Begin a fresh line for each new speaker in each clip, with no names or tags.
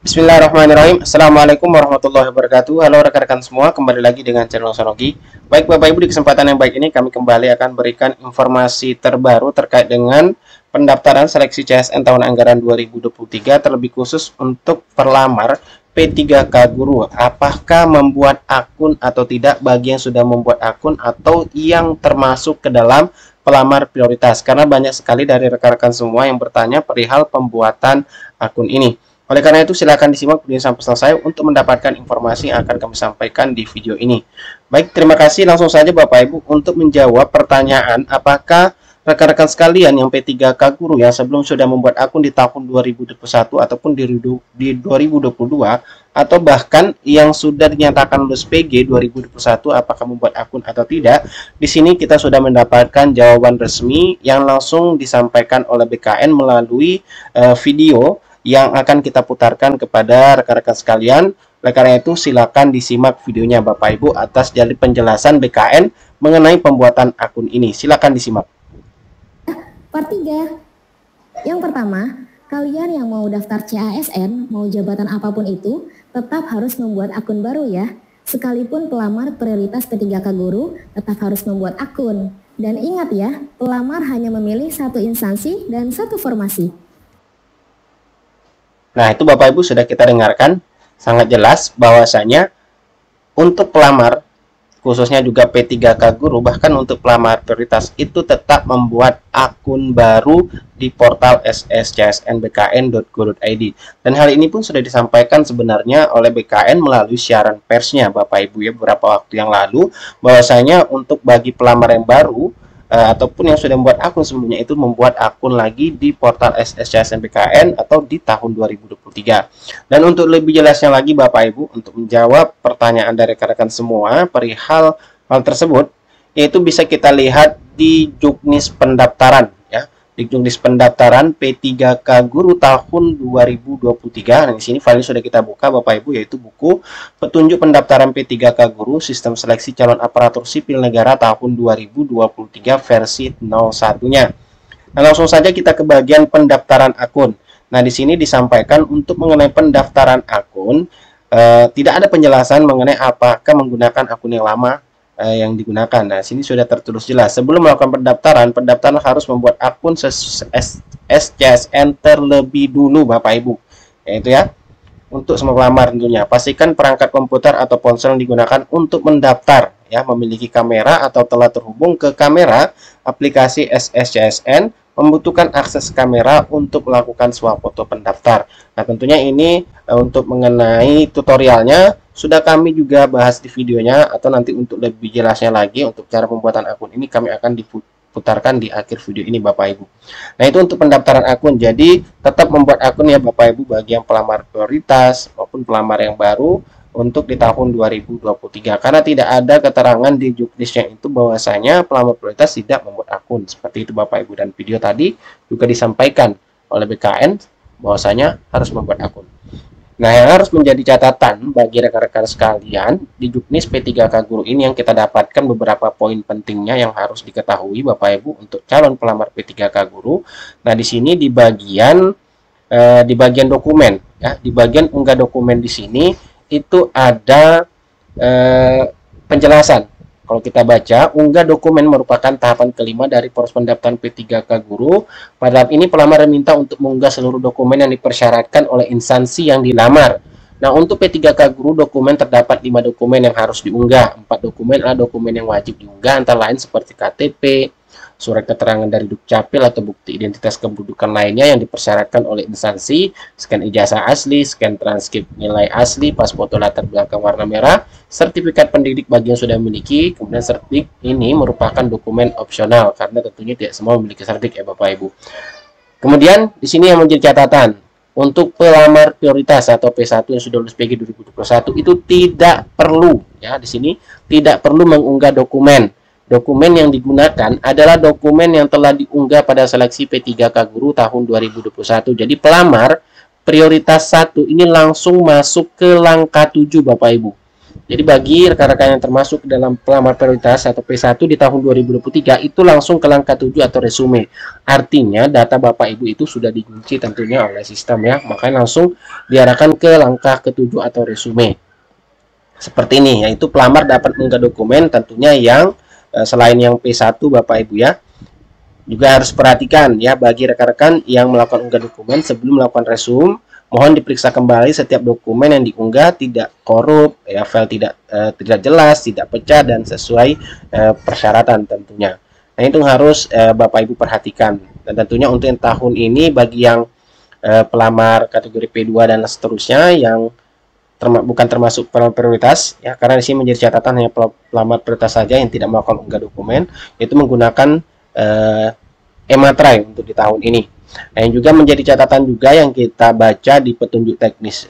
Bismillahirrahmanirrahim. Assalamualaikum warahmatullahi wabarakatuh. Halo rekan-rekan semua, kembali lagi dengan channel Sonogi. Baik Bapak Ibu, di kesempatan yang baik ini kami kembali akan berikan informasi terbaru terkait dengan pendaftaran seleksi CSN tahun anggaran 2023, terlebih khusus untuk pelamar P3K Guru. Apakah membuat akun atau tidak bagi yang sudah membuat akun atau yang termasuk ke dalam pelamar prioritas? Karena banyak sekali dari rekan-rekan semua yang bertanya perihal pembuatan akun ini. Oleh karena itu, silakan disimak video sampai selesai untuk mendapatkan informasi yang akan kami sampaikan di video ini. Baik, terima kasih. Langsung saja Bapak Ibu untuk menjawab pertanyaan apakah rekan-rekan sekalian yang P3K Guru yang sebelum sudah membuat akun di tahun 2021 ataupun di 2022 atau bahkan yang sudah dinyatakan lulus PG 2021 apakah membuat akun atau tidak. Di sini kita sudah mendapatkan jawaban resmi yang langsung disampaikan oleh BKN melalui video yang akan kita putarkan kepada rekan-rekan sekalian. Oleh karena itu, silakan disimak videonya Bapak Ibu atas dari penjelasan BKN mengenai pembuatan akun ini. Silakan disimak.
Part 3. Yang pertama, kalian yang mau daftar CASN, mau jabatan apapun itu, tetap harus membuat akun baru ya. Sekalipun pelamar prioritas P3K Guru, tetap harus membuat akun. Dan ingat ya, pelamar hanya memilih satu instansi dan satu formasi.
Nah, itu Bapak Ibu sudah kita dengarkan sangat jelas bahwasanya untuk pelamar khususnya juga P3K Guru, bahkan untuk pelamar prioritas itu tetap membuat akun baru di portal sscsnbkn.go.id. Dan hal ini pun sudah disampaikan sebenarnya oleh BKN melalui siaran persnya Bapak Ibu ya beberapa waktu yang lalu, bahwasanya untuk bagi pelamar yang baru ataupun yang sudah membuat akun sebelumnya itu membuat akun lagi di portal sscsnbkn atau di tahun 2023. Dan untuk lebih jelasnya lagi Bapak Ibu, untuk menjawab pertanyaan dari rekan-rekan semua perihal hal tersebut, yaitu bisa kita lihat di juknis pendaftaran ya, di juknis pendaftaran P3K Guru tahun 2023. Nah, di sini file sudah kita buka Bapak Ibu, yaitu buku petunjuk pendaftaran P3K Guru Sistem Seleksi Calon Aparatur Sipil Negara tahun 2023 versi 01-nya. Nah, langsung saja kita ke bagian pendaftaran akun. Nah, di sini disampaikan untuk mengenai pendaftaran akun, tidak ada penjelasan mengenai apakah menggunakan akun yang lama yang digunakan. Nah, sini sudah tertulis jelas. Sebelum melakukan pendaftaran, pendaftaran harus membuat akun SCSN terlebih dulu Bapak Ibu. Yaitu ya, untuk semua pelamar tentunya. Pastikan perangkat komputer atau ponsel yang digunakan untuk mendaftar ya memiliki kamera atau telah terhubung ke kamera aplikasi SSCSN, membutuhkan akses kamera untuk melakukan swafoto pendaftar. Nah, tentunya ini untuk mengenai tutorialnya sudah kami juga bahas di videonya, atau nanti untuk lebih jelasnya lagi untuk cara pembuatan akun ini kami akan diputarkan di akhir video ini Bapak Ibu. Nah, itu untuk pendaftaran akun. Jadi tetap membuat akun ya Bapak Ibu bagi yang pelamar prioritas maupun pelamar yang baru untuk di tahun 2023, karena tidak ada keterangan di juknisnya itu bahwasanya pelamar prioritas tidak membuat akun. Seperti itu Bapak Ibu, dan video tadi juga disampaikan oleh BKN bahwasanya harus membuat akun. Nah, yang harus menjadi catatan bagi rekan-rekan sekalian di juknis P3K Guru ini yang kita dapatkan beberapa poin pentingnya yang harus diketahui Bapak Ibu untuk calon pelamar P3K Guru. Nah, di sini di bagian dokumen ya, di bagian unggah dokumen di sini itu ada penjelasan. Kalau kita baca, unggah dokumen merupakan tahapan kelima dari proses pendaftaran P3K Guru. Pada tahap ini pelamar diminta untuk mengunggah seluruh dokumen yang dipersyaratkan oleh instansi yang dilamar. Nah, untuk P3K Guru dokumen terdapat 5 dokumen yang harus diunggah. 4 dokumen adalah dokumen yang wajib diunggah, antara lain seperti KTP, surat keterangan dari Dukcapil atau bukti identitas kependudukan lainnya yang dipersyaratkan oleh instansi, scan ijazah asli, scan transkrip nilai asli, pas foto latar belakang warna merah, sertifikat pendidik bagi yang sudah memiliki. Kemudian sertifikat ini merupakan dokumen opsional karena tentunya tidak semua memiliki sertifikat ya Bapak Ibu. Kemudian di sini yang menjadi catatan, untuk pelamar prioritas atau P1 yang sudah lulus PG 2021 itu tidak perlu ya, di sini tidak perlu mengunggah dokumen. Dokumen yang digunakan adalah dokumen yang telah diunggah pada seleksi P3K Guru tahun 2021. Jadi pelamar prioritas 1 ini langsung masuk ke langkah 7 Bapak Ibu. Jadi bagi rekan-rekan yang termasuk dalam pelamar prioritas atau P1 di tahun 2023 itu langsung ke langkah 7 atau resume. Artinya data Bapak Ibu itu sudah dikunci tentunya oleh sistem ya. Makanya langsung diarahkan ke langkah ke-7 atau resume. Seperti ini, yaitu pelamar dapat mengunggah dokumen tentunya yang selain yang P1 Bapak Ibu ya. Juga harus perhatikan ya bagi rekan-rekan yang melakukan unggah dokumen sebelum melakukan resume. Mohon diperiksa kembali setiap dokumen yang diunggah tidak korup, ya file tidak jelas, tidak pecah dan sesuai persyaratan tentunya. Nah itu harus Bapak Ibu perhatikan. Dan tentunya untuk yang tahun ini bagi yang pelamar kategori P2 dan seterusnya yang bukan termasuk pelamar prioritas, ya karena di sini menjadi catatan hanya pelamar prioritas saja yang tidak melakukan unggah dokumen, itu menggunakan Ematrai untuk di tahun ini. Nah, yang juga menjadi catatan juga yang kita baca di petunjuk teknis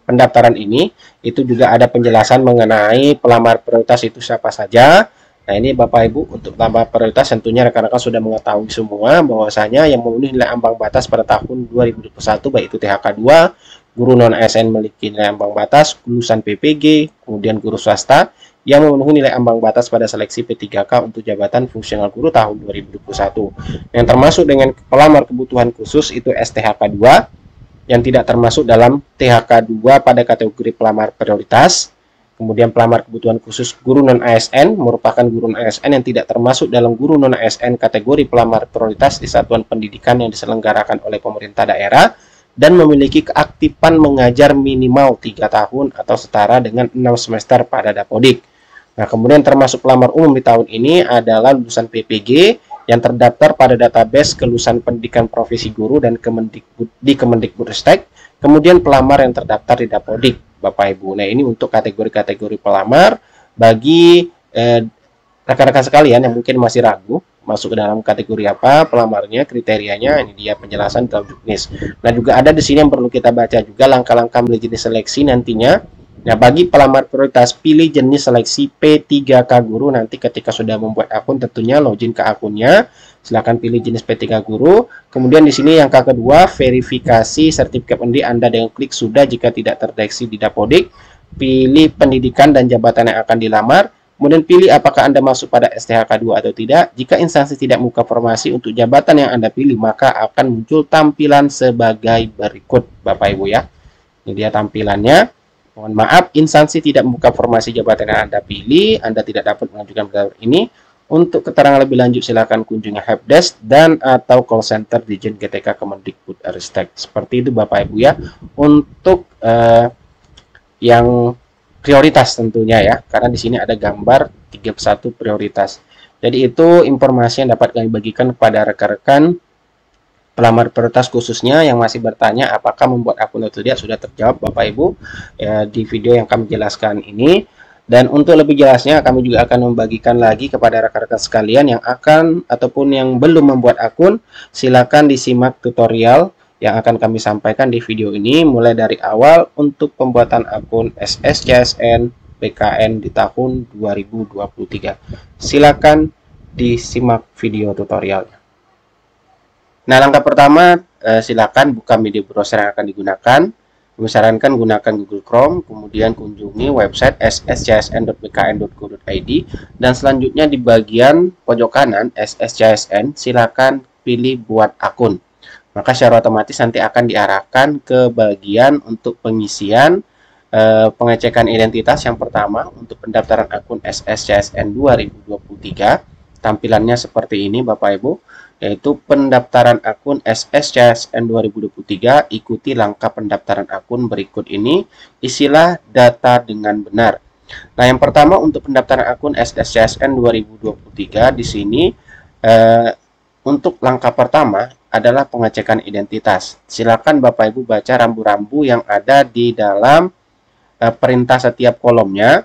pendaftaran ini, itu juga ada penjelasan mengenai pelamar prioritas itu siapa saja. Nah, ini Bapak Ibu untuk pelamar prioritas tentunya rekan-rekan sudah mengetahui semua bahwasanya yang memenuhi nilai ambang batas pada tahun 2021 baik itu THK 2, guru non ASN memiliki nilai ambang batas, lulusan PPG, kemudian guru swasta yang memenuhi nilai ambang batas pada seleksi P3K untuk jabatan fungsional guru tahun 2021. Yang termasuk dengan pelamar kebutuhan khusus itu STHK 2 yang tidak termasuk dalam THK 2 pada kategori pelamar prioritas. Kemudian pelamar kebutuhan khusus guru non ASN merupakan guru non ASN yang tidak termasuk dalam guru non ASN kategori pelamar prioritas di satuan pendidikan yang diselenggarakan oleh pemerintah daerah dan memiliki keaktifan mengajar minimal 3 tahun atau setara dengan 6 semester pada Dapodik. Nah, kemudian termasuk pelamar umum di tahun ini adalah lulusan PPG yang terdaftar pada database kelulusan pendidikan profesi guru dan di Kemendikbudristek, kemudian pelamar yang terdaftar di Dapodik, Bapak Ibu. Nah, ini untuk kategori-kategori pelamar bagi rekan-rekan sekalian yang mungkin masih ragu masuk ke dalam kategori apa pelamarnya, kriterianya, ini dia penjelasan dalam juknis. Nah, juga ada di sini yang perlu kita baca juga langkah-langkah milih jenis seleksi nantinya. Nah, bagi pelamar prioritas, pilih jenis seleksi P3K Guru. Nanti ketika sudah membuat akun, tentunya login ke akunnya. Silakan pilih jenis P3 Guru. Kemudian di sini yang kedua, verifikasi sertifikat pendidik Anda dengan klik sudah jika tidak terdeteksi di Dapodik. Pilih pendidikan dan jabatan yang akan dilamar. Kemudian pilih apakah Anda masuk pada STHK 2 atau tidak. Jika instansi tidak membuka formasi untuk jabatan yang Anda pilih, maka akan muncul tampilan sebagai berikut, Bapak Ibu ya. Ini dia tampilannya. Mohon maaf, instansi tidak membuka formasi jabatan yang Anda pilih, Anda tidak dapat mengajukan pendaftaran ini. Untuk keterangan lebih lanjut, silakan kunjungi helpdesk dan atau call center Dijen GTK Kemendikbudristek. Seperti itu Bapak Ibu ya, untuk yang prioritas tentunya ya, karena di sini ada gambar 31 prioritas. Jadi itu informasi yang dapat kami bagikan kepada rekan-rekan pelamar prioritas khususnya yang masih bertanya apakah membuat akun atau tidak, sudah terjawab Bapak Ibu ya, di video yang kami jelaskan ini. Dan untuk lebih jelasnya kami juga akan membagikan lagi kepada rekan-rekan sekalian yang akan ataupun yang belum membuat akun, silakan disimak tutorial yang akan kami sampaikan di video ini mulai dari awal untuk pembuatan akun SSCSN PKN di tahun 2023. Silakan disimak video tutorialnya. Nah, langkah pertama, silakan buka media browser yang akan digunakan. Kami sarankan gunakan Google Chrome, kemudian kunjungi website sscsn.bkn.go.id, dan selanjutnya di bagian pojok kanan SSCSN, silakan pilih buat akun. Maka secara otomatis nanti akan diarahkan ke bagian untuk pengisian pengecekan identitas yang pertama untuk pendaftaran akun SSCSN 2023. Tampilannya seperti ini Bapak Ibu, yaitu pendaftaran akun SSCSN 2023. Ikuti langkah pendaftaran akun berikut ini, isilah data dengan benar. Nah, yang pertama untuk pendaftaran akun SSCSN 2023 di sini untuk langkah pertama adalah pengecekan identitas. Silakan Bapak Ibu baca rambu-rambu yang ada di dalam perintah setiap kolomnya.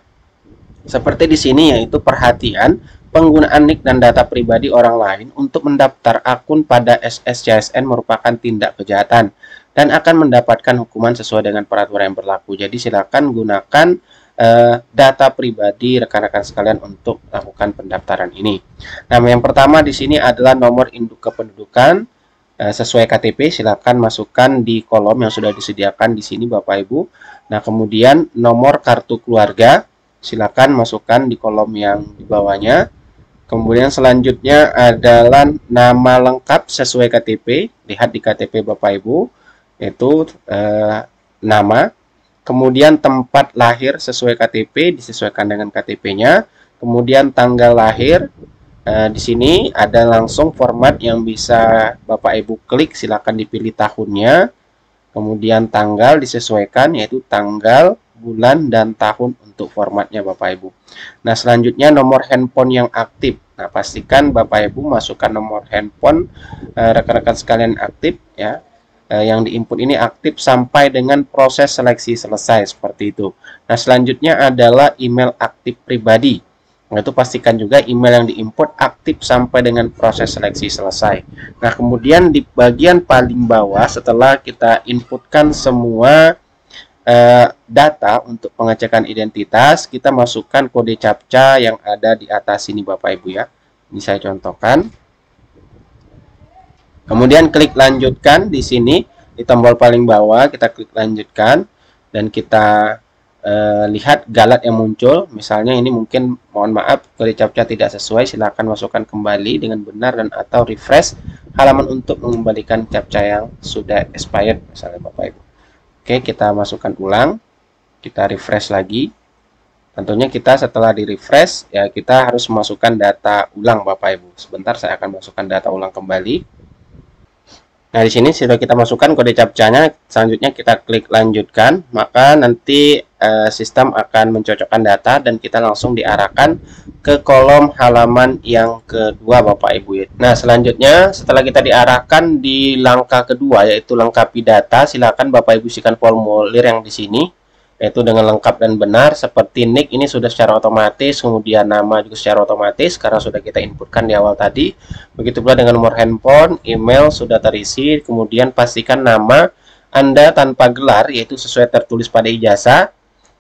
Seperti di sini, yaitu perhatian penggunaan nik dan data pribadi orang lain untuk mendaftar akun pada SSCSN merupakan tindak kejahatan dan akan mendapatkan hukuman sesuai dengan peraturan yang berlaku. Jadi silakan gunakan data pribadi rekan-rekan sekalian untuk lakukan pendaftaran ini. Nah, yang pertama di sini adalah nomor induk kependudukan sesuai KTP. Silakan masukkan di kolom yang sudah disediakan di sini Bapak Ibu. Nah, kemudian nomor kartu keluarga. silakan masukkan di kolom yang di bawahnya. Kemudian selanjutnya adalah nama lengkap sesuai KTP. Lihat di KTP Bapak Ibu, yaitu nama. Kemudian tempat lahir sesuai KTP, disesuaikan dengan KTP-nya. Kemudian tanggal lahir. Di sini ada langsung format yang bisa Bapak Ibu klik, silakan dipilih tahunnya. Kemudian tanggal disesuaikan, yaitu tanggal, bulan, dan tahun untuk formatnya Bapak Ibu. Nah, selanjutnya nomor handphone yang aktif. Nah, pastikan Bapak Ibu masukkan nomor handphone rekan-rekan sekalian aktif ya. Yang diinput ini aktif sampai dengan proses seleksi selesai, seperti itu. Nah, selanjutnya adalah email aktif pribadi. Nah, itu pastikan juga email yang diinput aktif sampai dengan proses seleksi selesai. Nah, kemudian di bagian paling bawah setelah kita inputkan semua data untuk pengecekan identitas, kita masukkan kode CAPTCA yang ada di atas ini Bapak Ibu ya. Ini saya contohkan. Kemudian klik lanjutkan di sini di tombol paling bawah, kita klik lanjutkan dan kita lihat galat yang muncul. Misalnya ini mungkin mohon maaf kode CAPTCA tidak sesuai, silakan masukkan kembali dengan benar dan atau refresh halaman untuk mengembalikan CAPTCA yang sudah expired misalnya Bapak Ibu. Oke, kita masukkan ulang, kita refresh lagi. Tentunya kita setelah di refresh ya kita harus memasukkan data ulang Bapak Ibu. Sebentar saya akan masukkan data ulang kembali. Nah, di sini sudah kita masukkan kode CAPTCA-nya. Selanjutnya kita klik lanjutkan, maka nanti sistem akan mencocokkan data dan kita langsung diarahkan ke kolom halaman yang kedua Bapak Ibu. Nah, selanjutnya setelah kita diarahkan di langkah kedua yaitu lengkapi data, silakan Bapak Ibu isikan formulir yang di sini yaitu dengan lengkap dan benar, seperti nick ini sudah secara otomatis, kemudian nama juga secara otomatis karena sudah kita inputkan di awal tadi. Begitu pula dengan nomor handphone, email sudah terisi, kemudian pastikan nama Anda tanpa gelar yaitu sesuai tertulis pada ijazah.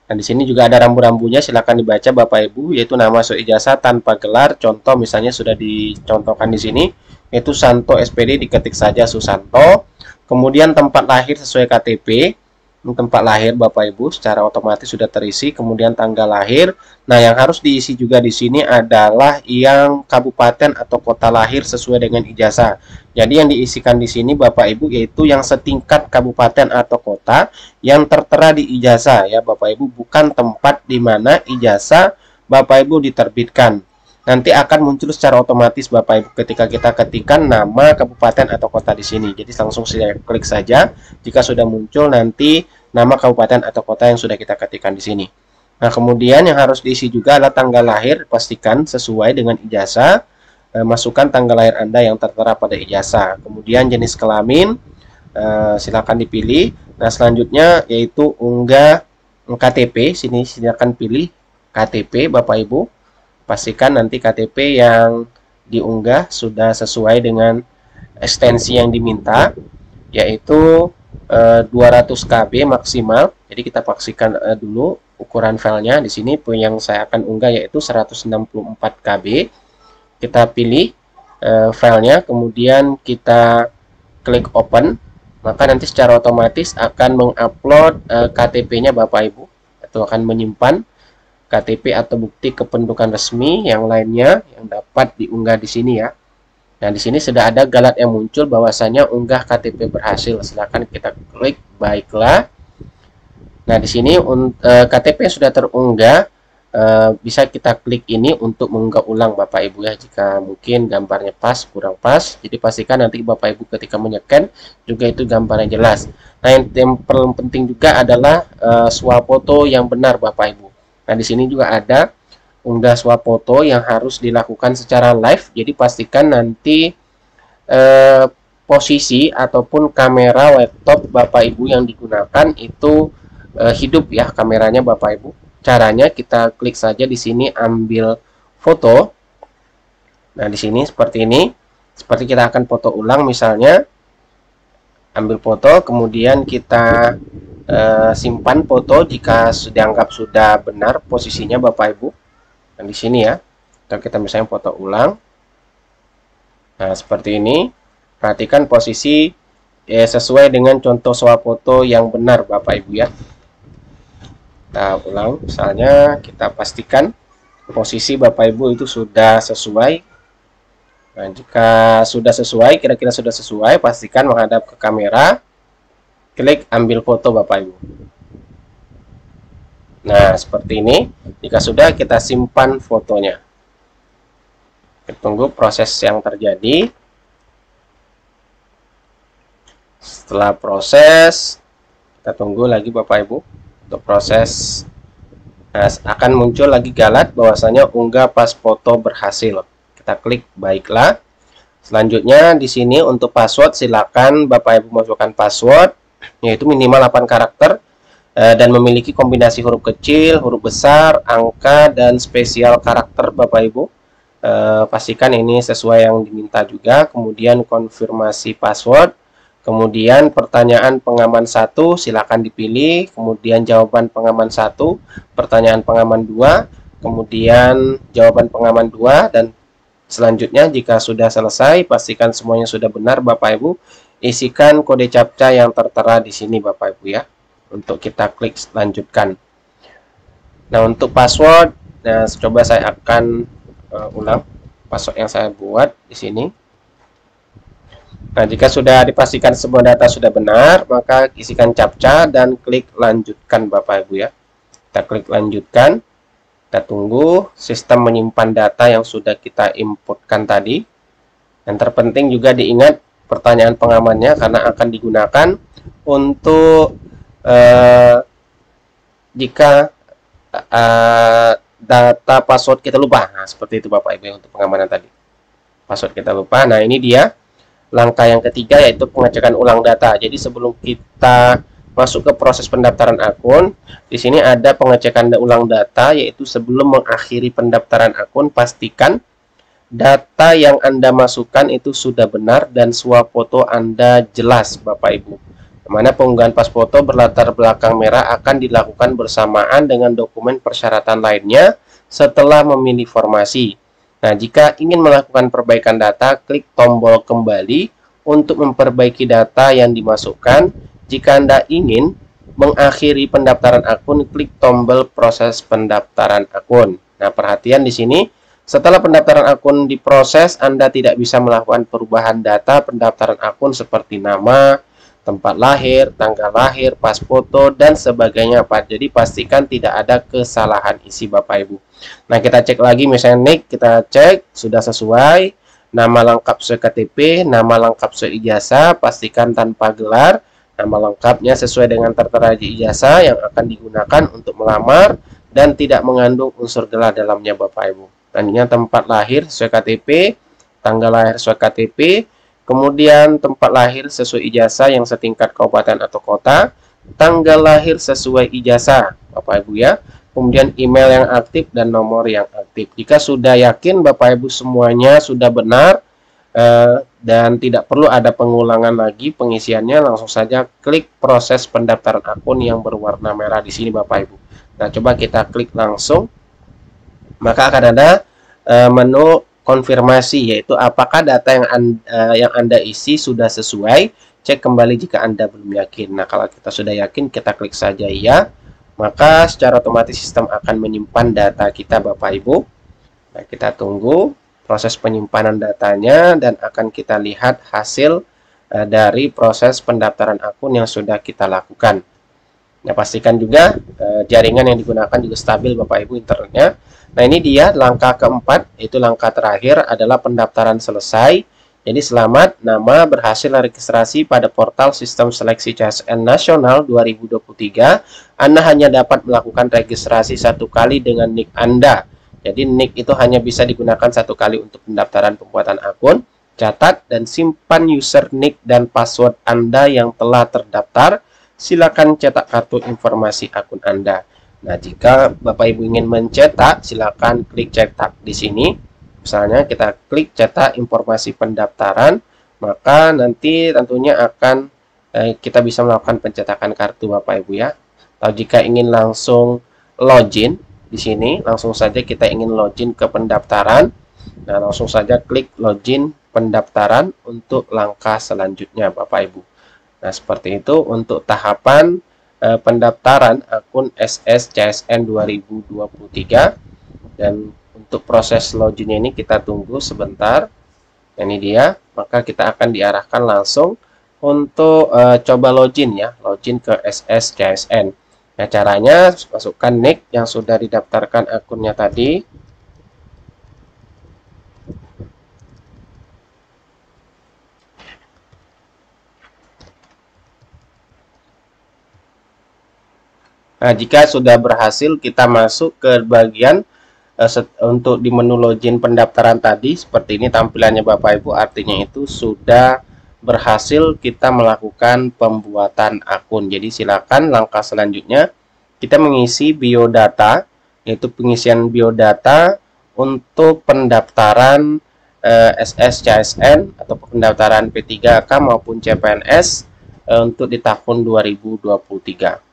Dan di sini juga ada rambu-rambunya, silakan dibaca Bapak Ibu, yaitu nama sesuai ijazah tanpa gelar. Contoh misalnya sudah dicontohkan di sini, yaitu Santo SPD, diketik saja Susanto. Kemudian tempat lahir sesuai KTP. Tempat lahir Bapak Ibu secara otomatis sudah terisi, kemudian tanggal lahir. Nah, yang harus diisi juga di sini adalah yang kabupaten atau kota lahir sesuai dengan ijazah. Jadi yang diisikan di sini Bapak Ibu yaitu yang setingkat kabupaten atau kota yang tertera di ijazah ya Bapak Ibu, bukan tempat di mana ijazah Bapak Ibu diterbitkan. Nanti akan muncul secara otomatis Bapak Ibu ketika kita ketikkan nama kabupaten atau kota di sini. Jadi langsung saya klik saja. Jika sudah muncul nanti nama kabupaten atau kota yang sudah kita ketikkan di sini. Nah, kemudian yang harus diisi juga adalah tanggal lahir, pastikan sesuai dengan ijazah. Masukkan tanggal lahir Anda yang tertera pada ijazah. Kemudian jenis kelamin silakan dipilih. Nah, selanjutnya yaitu unggah KTP. Sini silakan pilih KTP Bapak Ibu. Pastikan nanti KTP yang diunggah sudah sesuai dengan ekstensi yang diminta, yaitu 200 KB maksimal. Jadi kita pastikan dulu ukuran filenya. Di sini yang saya akan unggah yaitu 164 KB. Kita pilih filenya, kemudian kita klik open, maka nanti secara otomatis akan mengupload KTP-nya Bapak Ibu, atau akan menyimpan KTP atau bukti kependudukan resmi yang lainnya yang dapat diunggah di sini ya. Nah, di sini sudah ada galat yang muncul bahwasanya unggah KTP berhasil. Silakan kita klik baiklah. Nah, di sini KTP yang sudah terunggah bisa kita klik ini untuk mengunggah ulang Bapak Ibu ya, jika mungkin gambarnya pas, kurang pas. Jadi pastikan nanti Bapak Ibu ketika menyekan juga itu gambarnya jelas. Nah, yang paling penting juga adalah swafoto yang benar Bapak Ibu. Nah, di sini juga ada unggah swafoto yang harus dilakukan secara live. Jadi pastikan nanti posisi ataupun kamera laptop Bapak Ibu yang digunakan itu hidup ya kameranya Bapak Ibu. Caranya kita klik saja di sini ambil foto. Nah, di sini seperti ini. Seperti kita akan foto ulang misalnya. Ambil foto, kemudian kita simpan foto jika dianggap sudah benar posisinya Bapak Ibu. Dan di sini ya, atau kita misalnya foto ulang. Nah, seperti ini. Perhatikan posisi sesuai dengan contoh swafoto yang benar Bapak Ibu ya. Kita ulang, misalnya kita pastikan posisi Bapak Ibu itu sudah sesuai. Nah, jika sudah sesuai, kira-kira sudah sesuai, pastikan menghadap ke kamera, klik ambil foto Bapak Ibu. Nah, seperti ini. Jika sudah, kita simpan fotonya. Kita tunggu proses yang terjadi. Setelah proses, kita tunggu lagi Bapak Ibu untuk proses. Nah, akan muncul lagi galat bahwasanya unggah pas foto berhasil. Kita klik baiklah. Selanjutnya di sini untuk password, silakan Bapak Ibu masukkan password yaitu minimal 8 karakter dan memiliki kombinasi huruf kecil, huruf besar, angka dan spesial karakter Bapak Ibu. Pastikan ini sesuai yang diminta juga. Kemudian konfirmasi password. Kemudian pertanyaan pengaman 1 silakan dipilih, kemudian jawaban pengaman 1, pertanyaan pengaman 2, kemudian jawaban pengaman 2, dan selanjutnya jika sudah selesai pastikan semuanya sudah benar Bapak Ibu, isikan kode captcha yang tertera di sini Bapak Ibu ya. Untuk kita klik lanjutkan. Nah, untuk password, nah coba saya akan ulang password yang saya buat di sini. Nah, jika sudah dipastikan semua data sudah benar, maka isikan captcha dan klik lanjutkan Bapak Ibu ya. Kita klik lanjutkan. Kita tunggu sistem menyimpan data yang sudah kita inputkan tadi. Yang terpenting juga diingat pertanyaan pengamannya karena akan digunakan untuk jika data password kita lupa. Nah, seperti itu Bapak Ibu untuk pengamanan tadi. Password kita lupa. Nah, ini dia. Langkah yang ketiga yaitu pengecekan ulang data. Jadi sebelum kita masuk ke proses pendaftaran akun, di sini ada pengecekan ulang data yaitu sebelum mengakhiri pendaftaran akun pastikan data yang Anda masukkan itu sudah benar dan swap foto Anda jelas Bapak Ibu. Mana pengunggahan pas foto berlatar belakang merah akan dilakukan bersamaan dengan dokumen persyaratan lainnya setelah memilih formasi. Nah, jika ingin melakukan perbaikan data, klik tombol kembali untuk memperbaiki data yang dimasukkan. Jika Anda ingin mengakhiri pendaftaran akun, klik tombol proses pendaftaran akun. Nah, perhatian di sini, setelah pendaftaran akun diproses, Anda tidak bisa melakukan perubahan data pendaftaran akun seperti nama, tempat lahir, tanggal lahir, pas foto, dan sebagainya Pak. Jadi pastikan tidak ada kesalahan isi Bapak Ibu. Nah, kita cek lagi misalnya NIK, kita cek sudah sesuai, nama lengkap sesuai KTP, nama lengkap sesuai ijazah, pastikan tanpa gelar, nama lengkapnya sesuai dengan tertera di ijazah yang akan digunakan untuk melamar dan tidak mengandung unsur gelar dalamnya Bapak Ibu. Tadinya tempat lahir sesuai KTP, tanggal lahir sesuai KTP, kemudian tempat lahir sesuai ijazah yang setingkat kabupaten atau kota, tanggal lahir sesuai ijazah Bapak Ibu ya. Kemudian email yang aktif dan nomor yang aktif. Jika sudah yakin Bapak Ibu semuanya sudah benar dan tidak perlu ada pengulangan lagi pengisiannya, langsung saja klik proses pendaftaran akun yang berwarna merah di sini Bapak Ibu. Nah, coba kita klik langsung. Maka akan ada menu konfirmasi yaitu apakah data yang Anda isi sudah sesuai. Cek kembali jika Anda belum yakin. Nah, kalau kita sudah yakin, kita klik saja ya. Maka secara otomatis sistem akan menyimpan data kita Bapak Ibu. Nah, kita tunggu proses penyimpanan datanya dan akan kita lihat hasil dari proses pendaftaran akun yang sudah kita lakukan. Nah, pastikan juga jaringan yang digunakan juga stabil Bapak Ibu internetnya. Nah, ini dia langkah keempat, yaitu langkah terakhir adalah pendaftaran selesai. Jadi selamat, nama berhasil registrasi pada portal Sistem Seleksi CSN Nasional 2023. Anda hanya dapat melakukan registrasi satu kali dengan NIK Anda. Jadi NIK itu hanya bisa digunakan satu kali untuk pendaftaran pembuatan akun. Catat dan simpan user NIK dan password Anda yang telah terdaftar. Silakan cetak kartu informasi akun Anda. Nah, jika Bapak Ibu ingin mencetak, silakan klik cetak di sini. Misalnya kita klik cetak informasi pendaftaran, maka nanti tentunya akan kita bisa melakukan pencetakan kartu Bapak Ibu ya. Atau jika ingin langsung login di sini, langsung saja kita ingin login ke pendaftaran. Nah, langsung saja klik login pendaftaran untuk langkah selanjutnya Bapak Ibu. Nah, seperti itu untuk tahapan pendaftaran akun SS CSN 2023. Dan untuk proses loginnya ini kita tunggu sebentar. Ini dia, maka kita akan diarahkan langsung untuk coba login ya, login ke SS CSN. Nah, caranya masukkan nick yang sudah didaftarkan akunnya tadi. Nah, jika sudah berhasil, kita masuk ke bagian untuk di menu login pendaftaran tadi. Seperti ini tampilannya Bapak Ibu, artinya itu sudah berhasil kita melakukan pembuatan akun. Jadi silakan langkah selanjutnya kita mengisi biodata, yaitu pengisian biodata untuk pendaftaran SS CSN atau pendaftaran P3K maupun CPNS untuk di tahun 2023.